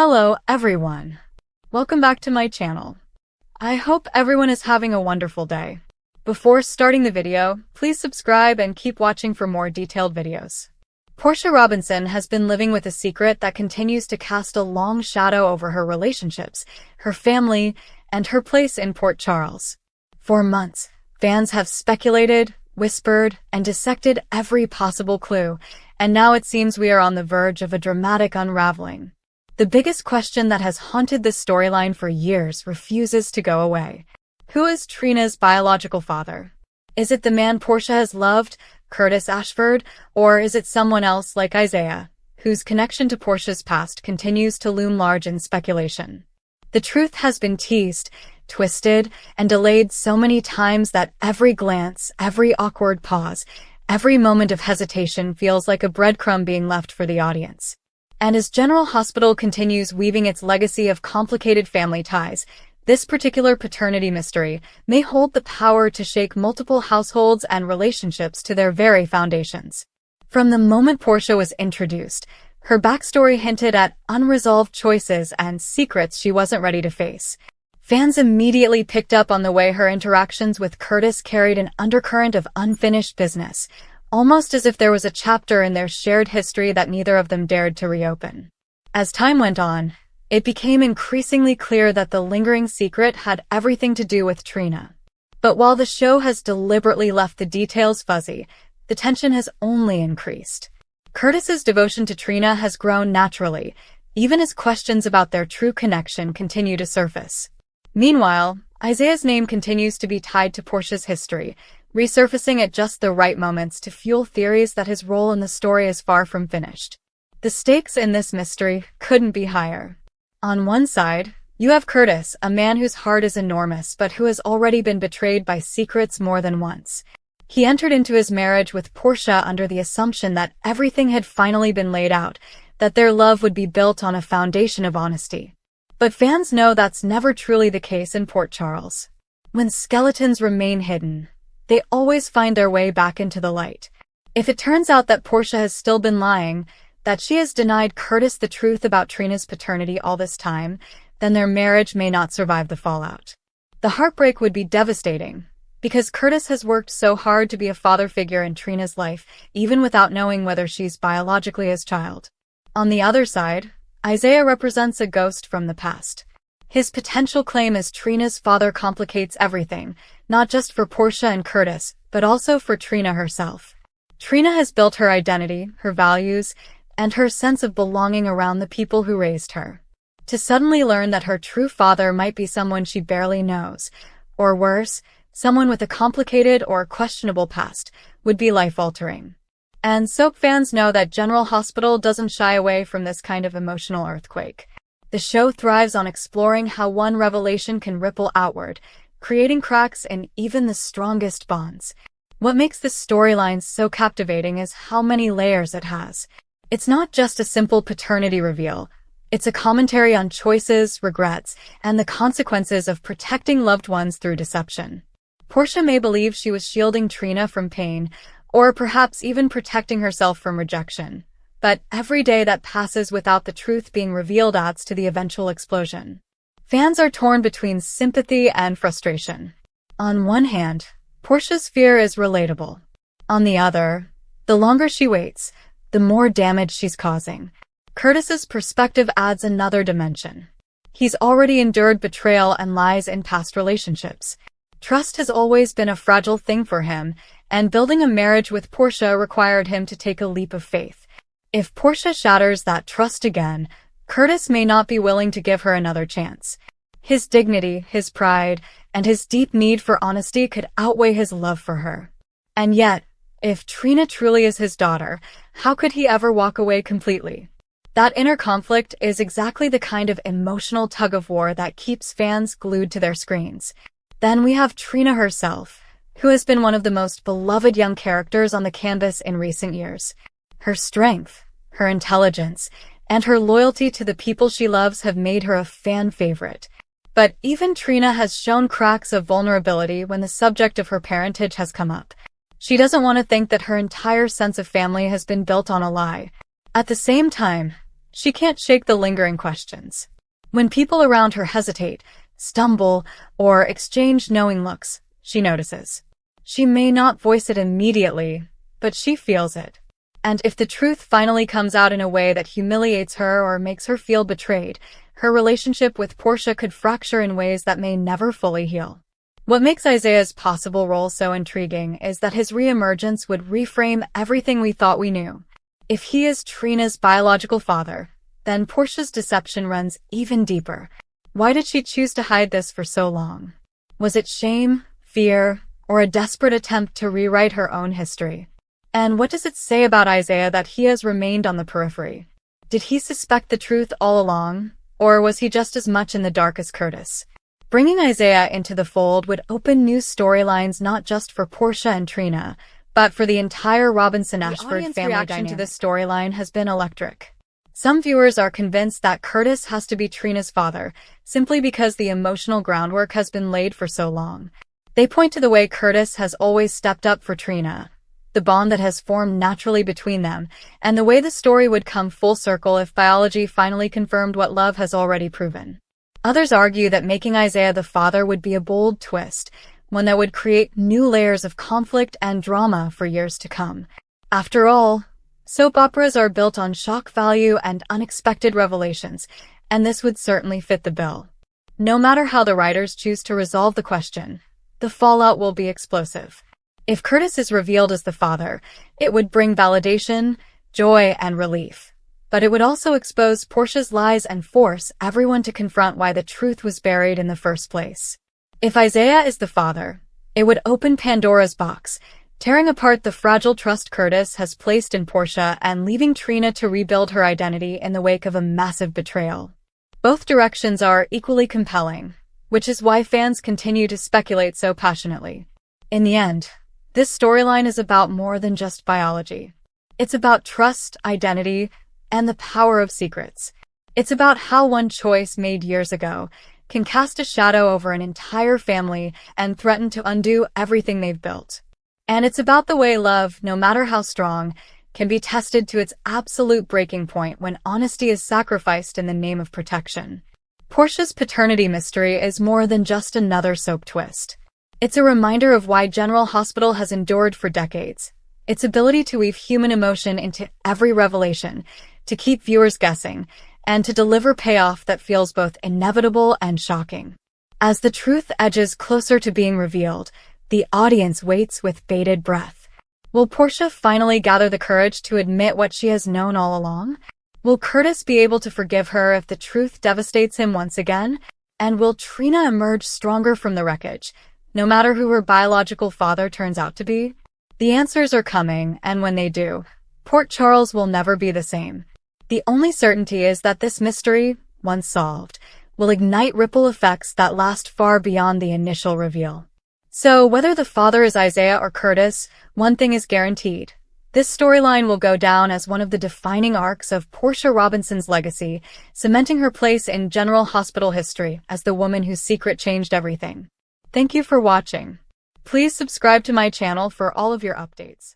Hello everyone. Welcome back to my channel. I hope everyone is having a wonderful day. Before starting the video, please subscribe and keep watching for more detailed videos. Portia Robinson has been living with a secret that continues to cast a long shadow over her relationships, her family, and her place in Port Charles. For months, fans have speculated, whispered, and dissected every possible clue, and now it seems we are on the verge of a dramatic unraveling. The biggest question that has haunted this storyline for years refuses to go away. Who is Trina's biological father? Is it the man Portia has loved, Curtis Ashford, or is it someone else like Isaiah, whose connection to Portia's past continues to loom large in speculation? The truth has been teased, twisted, and delayed so many times that every glance, every awkward pause, every moment of hesitation feels like a breadcrumb being left for the audience. And as General Hospital continues weaving its legacy of complicated family ties, this particular paternity mystery may hold the power to shake multiple households and relationships to their very foundations. From the moment Portia was introduced, her backstory hinted at unresolved choices and secrets she wasn't ready to face. Fans immediately picked up on the way her interactions with Curtis carried an undercurrent of unfinished business, almost as if there was a chapter in their shared history that neither of them dared to reopen. As time went on, it became increasingly clear that the lingering secret had everything to do with Trina. But while the show has deliberately left the details fuzzy, the tension has only increased. Curtis's devotion to Trina has grown naturally, even as questions about their true connection continue to surface. Meanwhile, Isaiah's name continues to be tied to Portia's history, resurfacing at just the right moments to fuel theories that his role in the story is far from finished. The stakes in this mystery couldn't be higher. On one side, you have Curtis, a man whose heart is enormous but who has already been betrayed by secrets more than once. He entered into his marriage with Portia under the assumption that everything had finally been laid out, that their love would be built on a foundation of honesty. But fans know that's never truly the case in Port Charles. When skeletons remain hidden, they always find their way back into the light. If it turns out that Portia has still been lying, that she has denied Curtis the truth about Trina's paternity all this time, then their marriage may not survive the fallout. The heartbreak would be devastating, because Curtis has worked so hard to be a father figure in Trina's life, even without knowing whether she's biologically his child. On the other side, Isaiah represents a ghost from the past. His potential claim as Trina's father complicates everything, not just for Portia and Curtis, but also for Trina herself. Trina has built her identity, her values, and her sense of belonging around the people who raised her. To suddenly learn that her true father might be someone she barely knows, or worse, someone with a complicated or questionable past, would be life-altering. And soap fans know that General Hospital doesn't shy away from this kind of emotional earthquake. The show thrives on exploring how one revelation can ripple outward, creating cracks in even the strongest bonds. What makes this storyline so captivating is how many layers it has. It's not just a simple paternity reveal. It's a commentary on choices, regrets, and the consequences of protecting loved ones through deception. Portia may believe she was shielding Trina from pain, or perhaps even protecting herself from rejection. But every day that passes without the truth being revealed adds to the eventual explosion. Fans are torn between sympathy and frustration. On one hand, Portia's fear is relatable. On the other, the longer she waits, the more damage she's causing. Curtis's perspective adds another dimension. He's already endured betrayal and lies in past relationships. Trust has always been a fragile thing for him, and building a marriage with Portia required him to take a leap of faith. If Portia shatters that trust again, Curtis may not be willing to give her another chance. His dignity, his pride, and his deep need for honesty could outweigh his love for her. And yet, if Trina truly is his daughter, how could he ever walk away completely? That inner conflict is exactly the kind of emotional tug-of-war that keeps fans glued to their screens. Then we have Trina herself, who has been one of the most beloved young characters on the canvas in recent years. Her strength, her intelligence, and her loyalty to the people she loves have made her a fan favorite. But even Trina has shown cracks of vulnerability when the subject of her parentage has come up. She doesn't want to think that her entire sense of family has been built on a lie. At the same time, She can't shake the lingering questions. When people around her hesitate, stumble, or exchange knowing looks, she notices. She may not voice it immediately, but she feels it. And if the truth finally comes out in a way that humiliates her or makes her feel betrayed, her relationship with Portia could fracture in ways that may never fully heal. What makes Isaiah's possible role so intriguing is that his reemergence would reframe everything we thought we knew. If he is Trina's biological father, then Portia's deception runs even deeper. Why did she choose to hide this for so long? Was it shame, fear, or a desperate attempt to rewrite her own history? And what does it say about Isaiah that he has remained on the periphery? Did he suspect the truth all along, or was he just as much in the dark as Curtis? Bringing Isaiah into the fold would open new storylines not just for Portia and Trina, but for the entire Robinson-Ashford family. The reaction to this storyline has been electric. Some viewers are convinced that Curtis has to be Trina's father, simply because the emotional groundwork has been laid for so long. They point to the way Curtis has always stepped up for Trina, the bond that has formed naturally between them, and the way the story would come full circle if biology finally confirmed what love has already proven. Others argue that making Isaiah the father would be a bold twist, one that would create new layers of conflict and drama for years to come. After all, soap operas are built on shock value and unexpected revelations, and this would certainly fit the bill. No matter how the writers choose to resolve the question, the fallout will be explosive. If Curtis is revealed as the father, it would bring validation, joy, and relief. But it would also expose Portia's lies and force everyone to confront why the truth was buried in the first place. If Isaiah is the father, it would open Pandora's box, tearing apart the fragile trust Curtis has placed in Portia and leaving Trina to rebuild her identity in the wake of a massive betrayal. Both directions are equally compelling, which is why fans continue to speculate so passionately. In the end, this storyline is about more than just biology. It's about trust, identity, and the power of secrets. It's about how one choice made years ago can cast a shadow over an entire family and threaten to undo everything they've built. And it's about the way love, no matter how strong, can be tested to its absolute breaking point when honesty is sacrificed in the name of protection. Portia's paternity mystery is more than just another soap twist. It's a reminder of why General Hospital has endured for decades. Its ability to weave human emotion into every revelation, to keep viewers guessing, and to deliver payoff that feels both inevitable and shocking. As the truth edges closer to being revealed, the audience waits with bated breath. Will Portia finally gather the courage to admit what she has known all along? Will Curtis be able to forgive her if the truth devastates him once again? And will Trina emerge stronger from the wreckage, no matter who her biological father turns out to be? The answers are coming, and when they do, Port Charles will never be the same. The only certainty is that this mystery, once solved, will ignite ripple effects that last far beyond the initial reveal. So, whether the father is Isaiah or Curtis, one thing is guaranteed. This storyline will go down as one of the defining arcs of Portia Robinson's legacy, cementing her place in General Hospital history as the woman whose secret changed everything. Thank you for watching. Please subscribe to my channel for all of your updates.